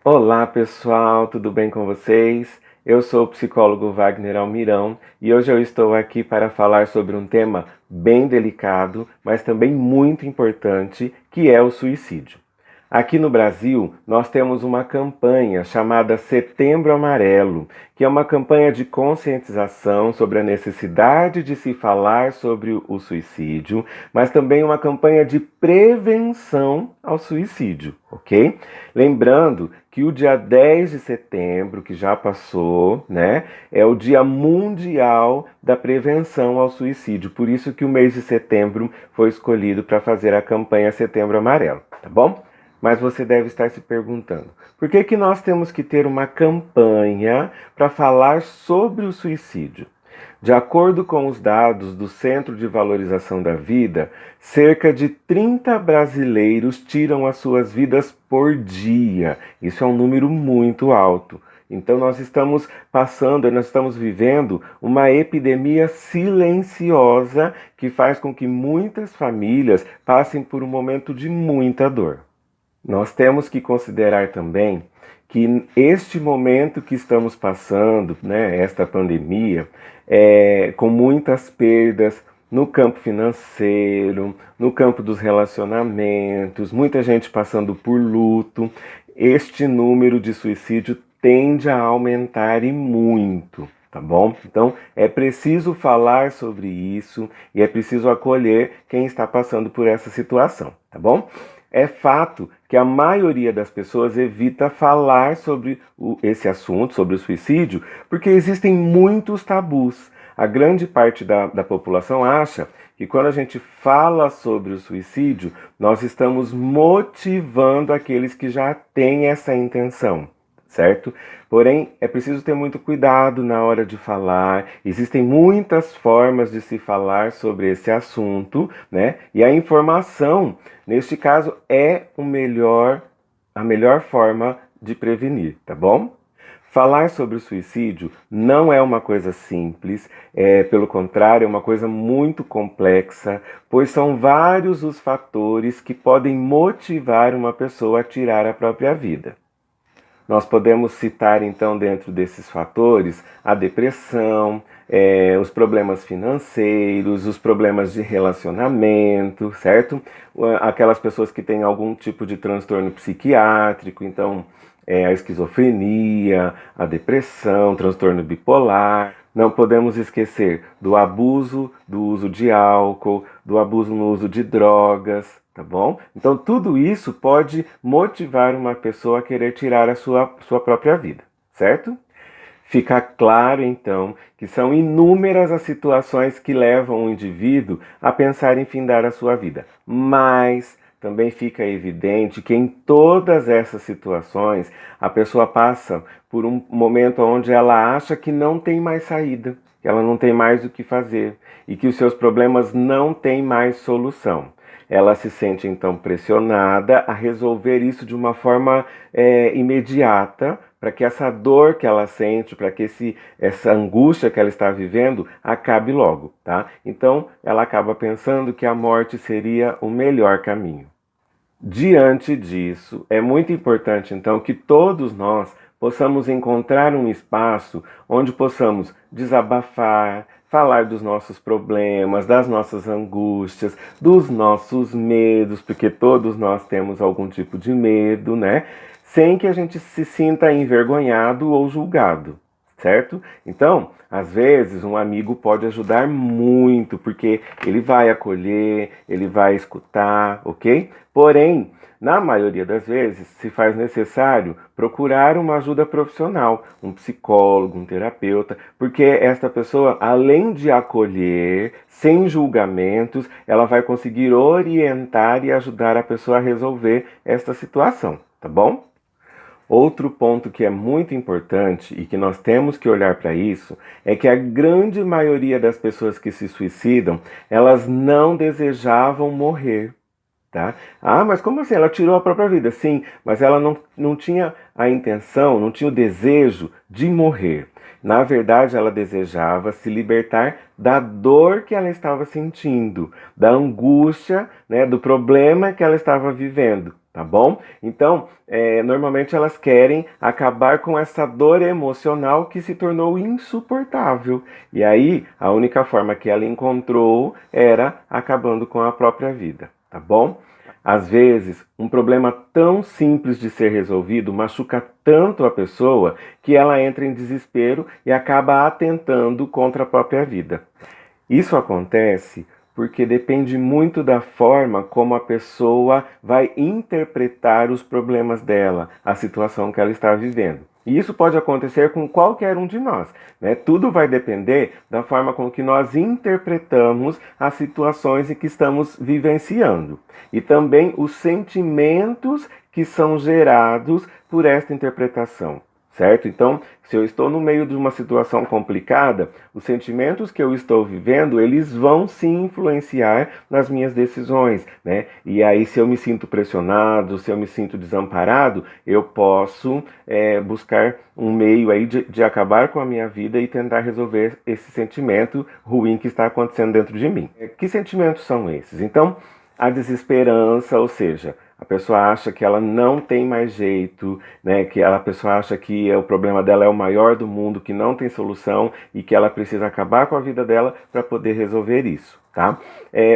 Olá pessoal, tudo bem com vocês? Eu sou o psicólogo Wagner Almirão e hoje eu estou aqui para falar sobre um tema bem delicado, mas também muito importante, que é o suicídio. Aqui no Brasil, nós temos uma campanha chamada Setembro Amarelo, que é uma campanha de conscientização sobre a necessidade de se falar sobre o suicídio, mas também uma campanha de prevenção ao suicídio, ok? Lembrando que o dia 10 de setembro, que já passou, né, é o Dia Mundial da Prevenção ao Suicídio. Por isso que o mês de setembro foi escolhido para fazer a campanha Setembro Amarelo, tá bom? Mas você deve estar se perguntando, por que que nós temos que ter uma campanha para falar sobre o suicídio? De acordo com os dados do Centro de Valorização da Vida, cerca de 30 brasileiros tiram as suas vidas por dia. Isso é um número muito alto. Então nós estamos vivendo uma epidemia silenciosa que faz com que muitas famílias passem por um momento de muita dor. Nós temos que considerar também que este momento que estamos passando, né, esta pandemia, com muitas perdas no campo financeiro, no campo dos relacionamentos, muita gente passando por luto, este número de suicídio tende a aumentar e muito, tá bom? Então é preciso falar sobre isso e é preciso acolher quem está passando por essa situação, tá bom? É fato que a maioria das pessoas evita falar sobre esse assunto, sobre o suicídio, porque existem muitos tabus. A grande parte da população acha que quando a gente fala sobre o suicídio, nós estamos motivando aqueles que já têm essa intenção, certo? Porém, é preciso ter muito cuidado na hora de falar. Existem muitas formas de se falar sobre esse assunto, né? E a informação, neste caso, é a melhor forma de prevenir, tá bom? Falar sobre o suicídio não é uma coisa simples, pelo contrário, é uma coisa muito complexa, pois são vários os fatores que podem motivar uma pessoa a tirar a própria vida. Nós podemos citar, então, dentro desses fatores, a depressão, os problemas financeiros, os problemas de relacionamento, certo? Aquelas pessoas que têm algum tipo de transtorno psiquiátrico, então, a esquizofrenia, a depressão, transtorno bipolar. Não podemos esquecer do abuso, do uso de álcool, do abuso no uso de drogas, tá bom? Então tudo isso pode motivar uma pessoa a querer tirar a sua própria vida, certo? Fica claro, então, que são inúmeras as situações que levam o indivíduo a pensar em findar a sua vida. Mas também fica evidente que em todas essas situações a pessoa passa por um momento onde ela acha que não tem mais saída, que ela não tem mais o que fazer e que os seus problemas não têm mais solução. Ela se sente então pressionada a resolver isso de uma forma imediata, para que essa dor que ela sente, para que essa angústia que ela está vivendo acabe logo, tá? Então ela acaba pensando que a morte seria o melhor caminho. Diante disso, é muito importante então que todos nós possamos encontrar um espaço onde possamos desabafar, falar dos nossos problemas, das nossas angústias, dos nossos medos, porque todos nós temos algum tipo de medo, né? Sem que a gente se sinta envergonhado ou julgado, certo? Então, às vezes, um amigo pode ajudar muito, porque ele vai acolher, ele vai escutar, ok? Porém, na maioria das vezes, se faz necessário procurar uma ajuda profissional, um psicólogo, um terapeuta, porque esta pessoa, além de acolher, sem julgamentos, ela vai conseguir orientar e ajudar a pessoa a resolver esta situação, tá bom? Outro ponto que é muito importante e que nós temos que olhar para isso é que a grande maioria das pessoas que se suicidam, elas não desejavam morrer, tá? Ah, mas como assim? Ela tirou a própria vida? Sim, mas ela não tinha a intenção, não tinha o desejo de morrer. Na verdade, ela desejava se libertar da dor que ela estava sentindo, da angústia, né, do problema que ela estava vivendo. Tá tá bom? Então, normalmente elas querem acabar com essa dor emocional que se tornou insuportável. E aí, a única forma que ela encontrou era acabando com a própria vida, tá bom? Às vezes, um problema tão simples de ser resolvido machuca tanto a pessoa que ela entra em desespero e acaba atentando contra a própria vida. Isso acontece porque depende muito da forma como a pessoa vai interpretar os problemas dela, a situação que ela está vivendo. E isso pode acontecer com qualquer um de nós, né? Tudo vai depender da forma com que nós interpretamos as situações em que estamos vivenciando. E também os sentimentos que são gerados por esta interpretação. Certo? Então, se eu estou no meio de uma situação complicada, os sentimentos que eu estou vivendo, eles vão se influenciar nas minhas decisões, né? E aí, se eu me sinto pressionado, se eu me sinto desamparado, eu posso buscar um meio aí de acabar com a minha vida e tentar resolver esse sentimento ruim que está acontecendo dentro de mim. Que sentimentos são esses? Então, a desesperança, ou seja, a pessoa acha que ela não tem mais jeito, né? Que a pessoa acha que o problema dela é o maior do mundo, que não tem solução e que ela precisa acabar com a vida dela para poder resolver isso, tá?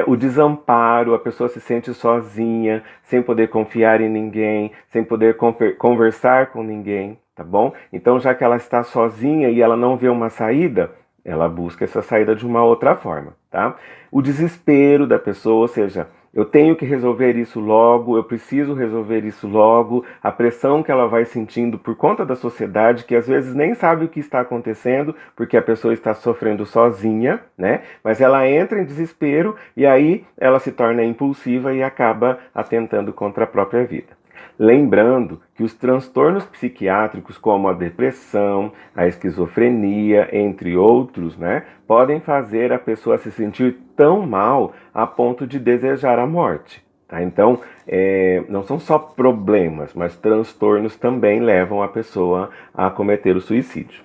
O desamparo, a pessoa se sente sozinha, sem poder confiar em ninguém, sem poder conversar com ninguém, tá bom? Então, já que ela está sozinha e ela não vê uma saída, ela busca essa saída de uma outra forma, tá? O desespero da pessoa, ou seja, eu tenho que resolver isso logo, eu preciso resolver isso logo, a pressão que ela vai sentindo por conta da sociedade, que às vezes nem sabe o que está acontecendo, porque a pessoa está sofrendo sozinha, né? Mas ela entra em desespero e aí ela se torna impulsiva e acaba atentando contra a própria vida. Lembrando que os transtornos psiquiátricos, como a depressão, a esquizofrenia, entre outros, né, podem fazer a pessoa se sentir tão mal a ponto de desejar a morte. Tá? Então, não são só problemas, mas transtornos também levam a pessoa a cometer o suicídio.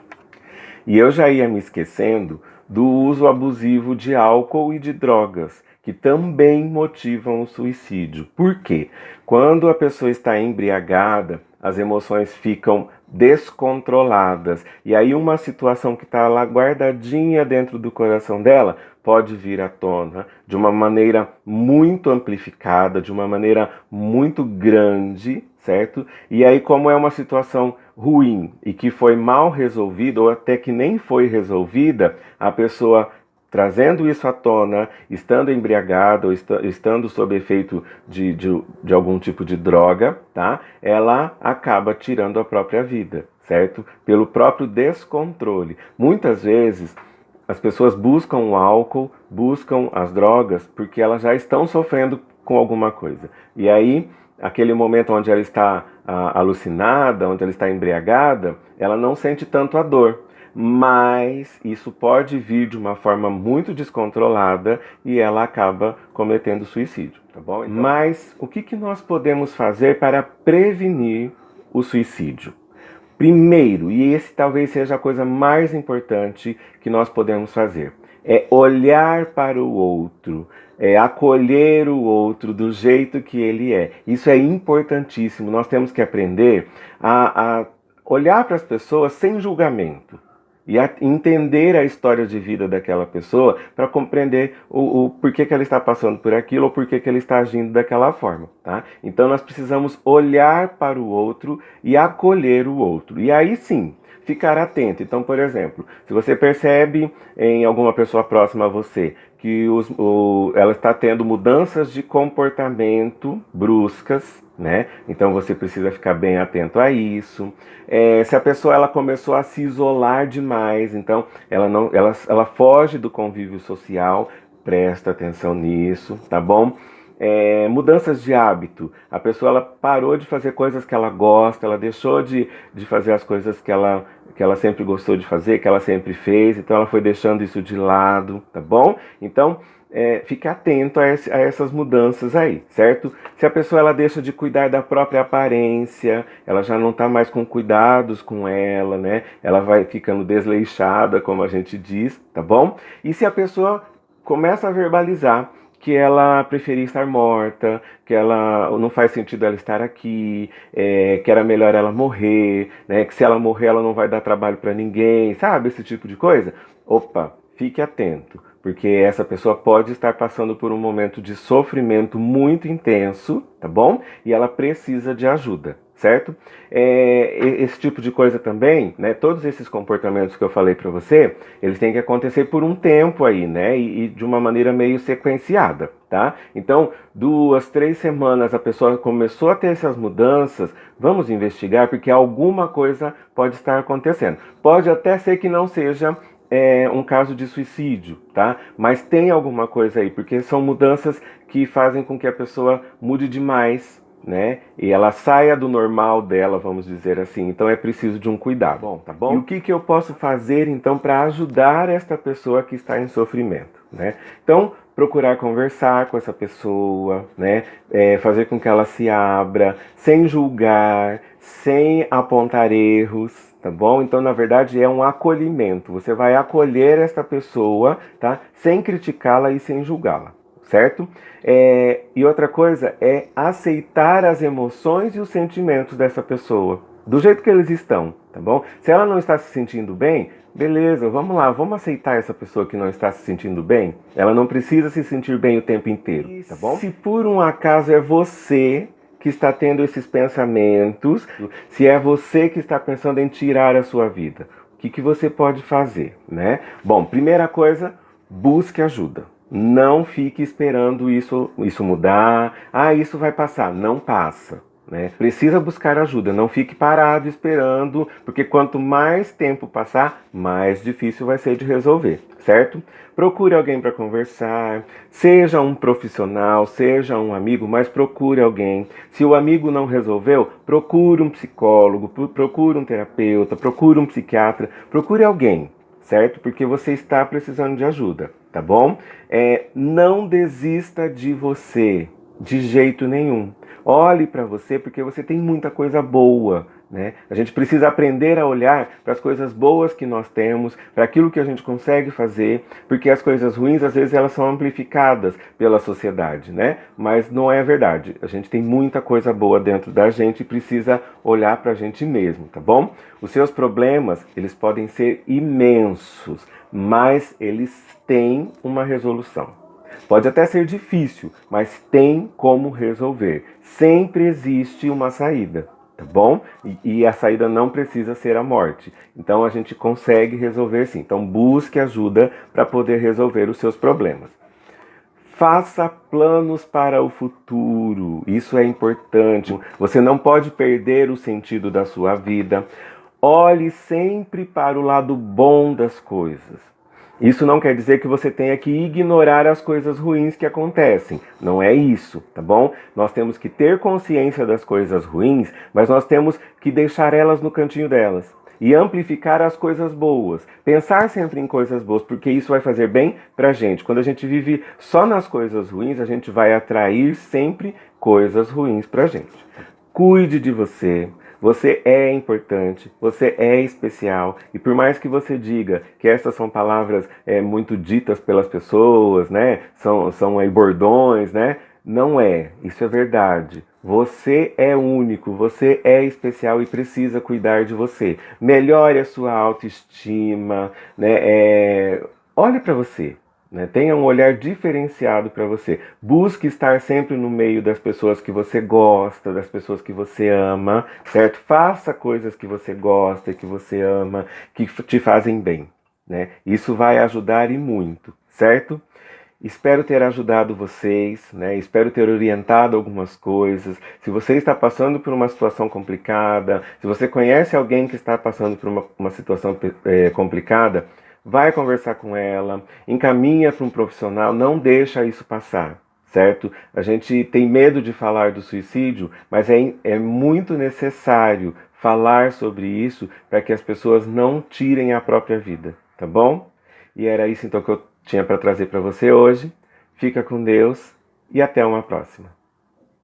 E eu já ia me esquecendo do uso abusivo de álcool e de drogas, que também motivam o suicídio. Por quê? Quando a pessoa está embriagada, as emoções ficam descontroladas. E aí uma situação que está lá guardadinha dentro do coração dela pode vir à tona de uma maneira muito amplificada, de uma maneira muito grande, certo? E aí, como é uma situação ruim e que foi mal resolvida, ou até que nem foi resolvida, a pessoa trazendo isso à tona, estando embriagada ou estando sob efeito de algum tipo de droga, tá? Ela acaba tirando a própria vida, certo? Pelo próprio descontrole. Muitas vezes as pessoas buscam o álcool, buscam as drogas, porque elas já estão sofrendo com alguma coisa. E aí, aquele momento onde ela está alucinada, onde ela está embriagada, ela não sente tanto a dor. Mas isso pode vir de uma forma muito descontrolada e ela acaba cometendo suicídio, tá bom? Então, mas o que nós podemos fazer para prevenir o suicídio? Primeiro, e esse talvez seja a coisa mais importante que nós podemos fazer, é olhar para o outro, é acolher o outro do jeito que ele é. Isso é importantíssimo. Nós temos que aprender a olhar para as pessoas sem julgamento e entender a história de vida daquela pessoa para compreender o porquê que ela está passando por aquilo ou porquê que ela está agindo daquela forma, tá? Então nós precisamos olhar para o outro e acolher o outro. E aí sim, ficar atento. Então, por exemplo, se você percebe em alguma pessoa próxima a você que ela está tendo mudanças de comportamento bruscas, né? Então você precisa ficar bem atento a isso. Se a pessoa ela começou a se isolar demais, então ela foge do convívio social, presta atenção nisso, tá bom? Mudanças de hábito. A pessoa ela parou de fazer coisas que ela gosta, ela deixou de fazer as coisas que ela sempre gostou de fazer, que ela sempre fez, então ela foi deixando isso de lado, tá bom? Então, fique atento a essas mudanças aí, certo? Se a pessoa ela deixa de cuidar da própria aparência, ela já não está mais com cuidados com ela, né? Ela vai ficando desleixada, como a gente diz, tá bom? E se a pessoa começa a verbalizar que ela preferia estar morta, que ela não faz sentido ela estar aqui, que era melhor ela morrer, né? Que se ela morrer ela não vai dar trabalho para ninguém, sabe? Esse tipo de coisa. Opa, fique atento, porque essa pessoa pode estar passando por um momento de sofrimento muito intenso, tá bom? E ela precisa de ajuda, certo? Esse tipo de coisa também, né? Todos esses comportamentos que eu falei para você, eles têm que acontecer por um tempo aí, né? E de uma maneira meio sequenciada, tá? Então, 2, 3 semanas a pessoa começou a ter essas mudanças, vamos investigar, porque alguma coisa pode estar acontecendo. Pode até ser que não seja um caso de suicídio, tá? Mas tem alguma coisa aí, porque são mudanças que fazem com que a pessoa mude demais, né? E ela saia do normal dela, vamos dizer assim. Então é preciso de um cuidado. Bom, tá bom? E o que eu posso fazer então para ajudar esta pessoa que está em sofrimento, né? Então, procurar conversar com essa pessoa, né? Fazer com que ela se abra, sem julgar, sem apontar erros, tá bom? Então, na verdade, é um acolhimento. Você vai acolher esta pessoa, tá? Sem criticá-la e sem julgá-la, certo? E outra coisa é aceitar as emoções e os sentimentos dessa pessoa, do jeito que eles estão, tá bom? Se ela não está se sentindo bem, beleza, vamos lá, vamos aceitar essa pessoa que não está se sentindo bem. Ela não precisa se sentir bem o tempo inteiro, tá bom? Se por um acaso é você que está tendo esses pensamentos, se é você que está pensando em tirar a sua vida, o que você pode fazer, né? Bom, primeira coisa, busque ajuda. Não fique esperando isso mudar. Ah, isso vai passar. Não passa, né? Precisa buscar ajuda. Não fique parado esperando, porque quanto mais tempo passar, mais difícil vai ser de resolver, certo? Procure alguém para conversar, seja um profissional, seja um amigo, mas procure alguém. Se o amigo não resolveu, procure um psicólogo, procure um terapeuta, procure um psiquiatra, procure alguém, certo? Porque você está precisando de ajuda, tá bom? Não desista de você, de jeito nenhum. Olhe para você, porque você tem muita coisa boa, né? A gente precisa aprender a olhar para as coisas boas que nós temos, para aquilo que a gente consegue fazer, porque as coisas ruins, às vezes, elas são amplificadas pela sociedade, né? Mas não é verdade. A gente tem muita coisa boa dentro da gente e precisa olhar para a gente mesmo, tá bom? Os seus problemas, eles podem ser imensos, mas eles têm uma resolução. Pode até ser difícil, mas tem como resolver. Sempre existe uma saída, tá bom? E a saída não precisa ser a morte. Então a gente consegue resolver sim. Então busque ajuda para poder resolver os seus problemas. Faça planos para o futuro. Isso é importante. Você não pode perder o sentido da sua vida. Olhe sempre para o lado bom das coisas. Isso não quer dizer que você tenha que ignorar as coisas ruins que acontecem. Não é isso, tá bom? Nós temos que ter consciência das coisas ruins, mas nós temos que deixar elas no cantinho delas. E amplificar as coisas boas. Pensar sempre em coisas boas, porque isso vai fazer bem pra gente. Quando a gente vive só nas coisas ruins, a gente vai atrair sempre coisas ruins pra gente. Cuide de você. Você é importante, você é especial, e por mais que você diga que essas são palavras muito ditas pelas pessoas, né? São aí bordões, né? Não é, isso é verdade. Você é único, você é especial e precisa cuidar de você. Melhore a sua autoestima, né? Olhe para você. Né? Tenha um olhar diferenciado para você. Busque estar sempre no meio das pessoas que você gosta, das pessoas que você ama, certo? Faça coisas que você gosta, que você ama, que te fazem bem, né? Isso vai ajudar e muito, certo? Espero ter ajudado vocês, né? Espero ter orientado algumas coisas. Se você está passando por uma situação complicada, se você conhece alguém que está passando por uma situação complicada, vai conversar com ela, encaminha para um profissional, não deixa isso passar, certo? A gente tem medo de falar do suicídio, mas é muito necessário falar sobre isso para que as pessoas não tirem a própria vida, tá bom? E era isso então que eu tinha para trazer para você hoje. Fica com Deus e até uma próxima.